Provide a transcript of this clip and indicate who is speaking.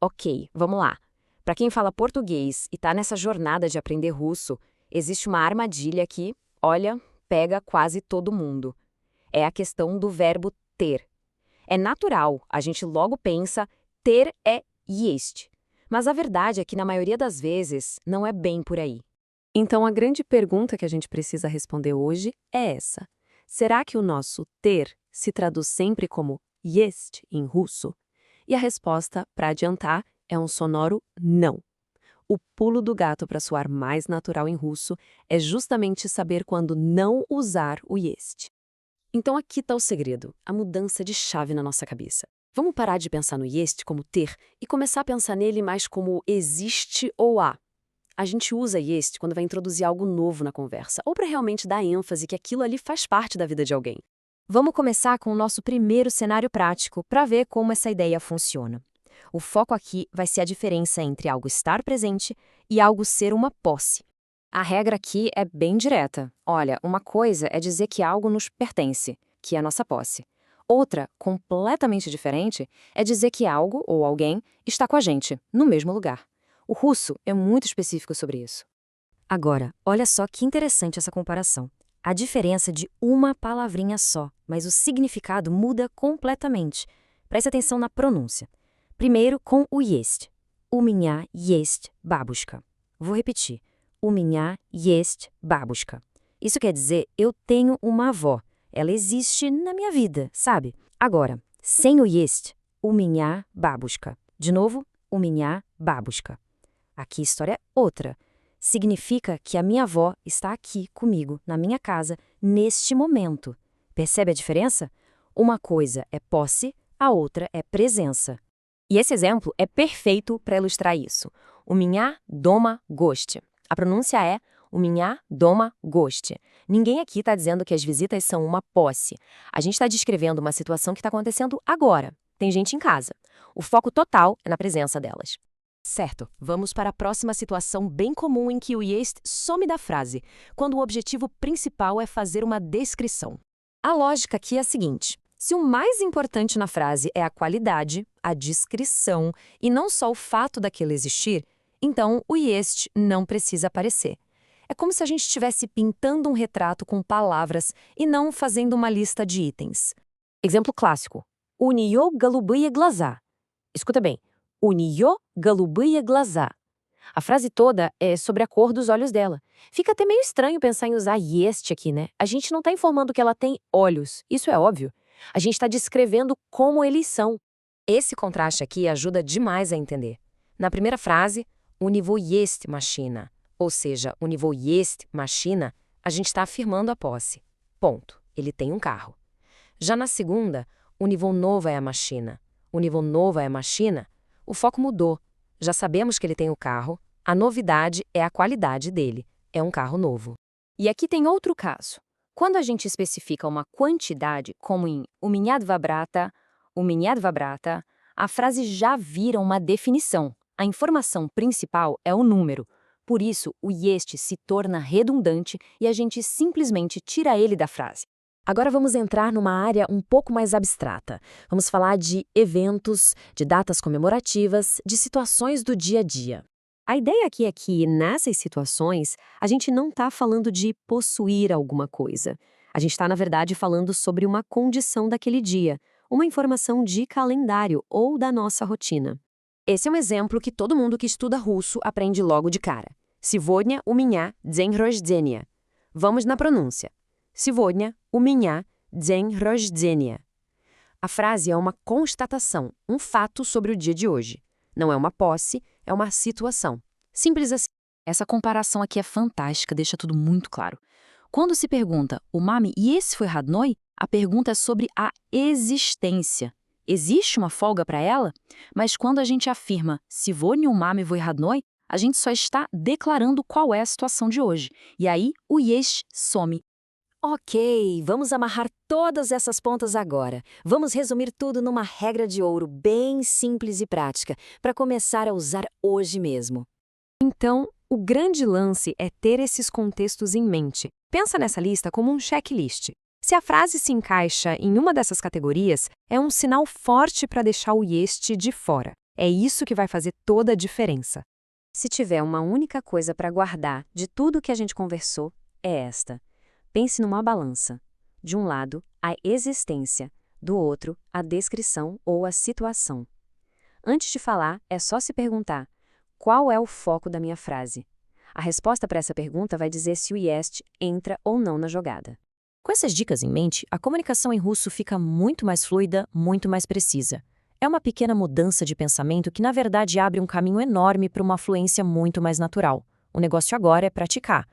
Speaker 1: Ok, vamos lá. Para quem fala português e tá nessa jornada de aprender russo, existe uma armadilha que, olha, pega quase todo mundo. É a questão do verbo ter. É natural, a gente logo pensa, ter é есть. Mas a verdade é que na maioria das vezes não é bem por aí.
Speaker 2: Então, a grande pergunta que a gente precisa responder hoje é essa. Será que o nosso ter se traduz sempre como есть em russo? E a resposta, para adiantar, é um sonoro não. O pulo do gato para soar mais natural em russo é justamente saber quando não usar o есть. Então aqui está o segredo, a mudança de chave na nossa cabeça. Vamos parar de pensar no есть como ter e começar a pensar nele mais como existe ou há. A gente usa есть quando vai introduzir algo novo na conversa, ou para realmente dar ênfase que aquilo ali faz parte da vida de alguém.
Speaker 1: Vamos começar com o nosso primeiro cenário prático para ver como essa ideia funciona. O foco aqui vai ser a diferença entre algo estar presente e algo ser uma posse. A regra aqui é bem direta. Olha, uma coisa é dizer que algo nos pertence, que é a nossa posse. Outra, completamente diferente, é dizer que algo ou alguém está com a gente, no mesmo lugar. O russo é muito específico sobre isso. Agora, olha só que interessante essa comparação. A diferença de uma palavrinha só, mas o significado muda completamente. Preste atenção na pronúncia. Primeiro com o есть. У меня есть бабушка. Vou repetir. У меня есть бабушка. Isso quer dizer, eu tenho uma avó. Ela existe na minha vida, sabe? Agora, sem o есть, у меня бабушка. De novo, у меня бабушка. Aqui a história é outra. Significa que a minha avó está aqui comigo, na minha casa, neste momento. Percebe a diferença? Uma coisa é posse, a outra é presença. E esse exemplo é perfeito para ilustrar isso. У меня дома гости. A pronúncia é у меня дома гости. Ninguém aqui está dizendo que as visitas são uma posse. A gente está descrevendo uma situação que está acontecendo agora. Tem gente em casa. O foco total é na presença delas. Certo, vamos para a próxima situação bem comum em que o есть some da frase, quando o objetivo principal é fazer uma descrição. A lógica aqui é a seguinte: se o mais importante na frase é a qualidade, a descrição, e não só o fato daquilo existir, então o есть não precisa aparecer. É como se a gente estivesse pintando um retrato com palavras e não fazendo uma lista de itens. Exemplo clássico. У неё голубые глаза. Escuta bem. У неё голубые глаза. A frase toda é sobre a cor dos olhos dela. Fica até meio estranho pensar em usar есть aqui, né? A gente não está informando que ela tem olhos. Isso é óbvio. A gente está descrevendo como eles são. Esse contraste aqui ajuda demais a entender. Na primeira frase, у него есть машина. Ou seja, у него есть машина, a gente está afirmando a posse. Ponto. Ele tem um carro. Já na segunda, у него новая машина. У него новая машина. O foco mudou. Já sabemos que ele tem o carro, a novidade é a qualidade dele. É um carro novo. E aqui tem outro caso. Quando a gente especifica uma quantidade, como em у меня два брата, a frase já vira uma definição. A informação principal é o número. Por isso, o есть se torna redundante e a gente simplesmente tira ele da frase. Agora vamos entrar numa área um pouco mais abstrata. Vamos falar de eventos, de datas comemorativas, de situações do dia a dia. A ideia aqui é que, nessas situações, a gente não está falando de possuir alguma coisa. A gente está, na verdade, falando sobre uma condição daquele dia, uma informação de calendário ou da nossa rotina. Esse é um exemplo que todo mundo que estuda russo aprende logo de cara. Сегодня у меня день рождения. Vamos na pronúncia. Сегодня у меня день рождения. A frase é uma constatação, um fato sobre o dia de hoje. Não é uma posse, é uma situação. Simples assim. Essa comparação aqui é fantástica, deixa tudo muito claro. Quando se pergunta, o mami есть выходной? A pergunta é sobre a existência. Existe uma folga para ela? Mas quando a gente afirma сегодня у мамы выходной, a gente só está declarando qual é a situação de hoje. E aí, o есть some. Ok, vamos amarrar todas essas pontas agora. Vamos resumir tudo numa regra de ouro bem simples e prática, para começar a usar hoje mesmo. Então, o grande lance é ter esses contextos em mente. Pensa nessa lista como um checklist. Se a frase se encaixa em uma dessas categorias, é um sinal forte para deixar o есть de fora. É isso que vai fazer toda a diferença.
Speaker 2: Se tiver uma única coisa para guardar de tudo que a gente conversou, é esta. Pense numa balança. De um lado, a existência, do outro, a descrição ou a situação. Antes de falar, é só se perguntar: qual é o foco da minha frase? A resposta para essa pergunta vai dizer se o есть entra ou não na jogada.
Speaker 1: Com essas dicas em mente, a comunicação em russo fica muito mais fluida, muito mais precisa. É uma pequena mudança de pensamento que, na verdade, abre um caminho enorme para uma fluência muito mais natural. O negócio agora é praticar,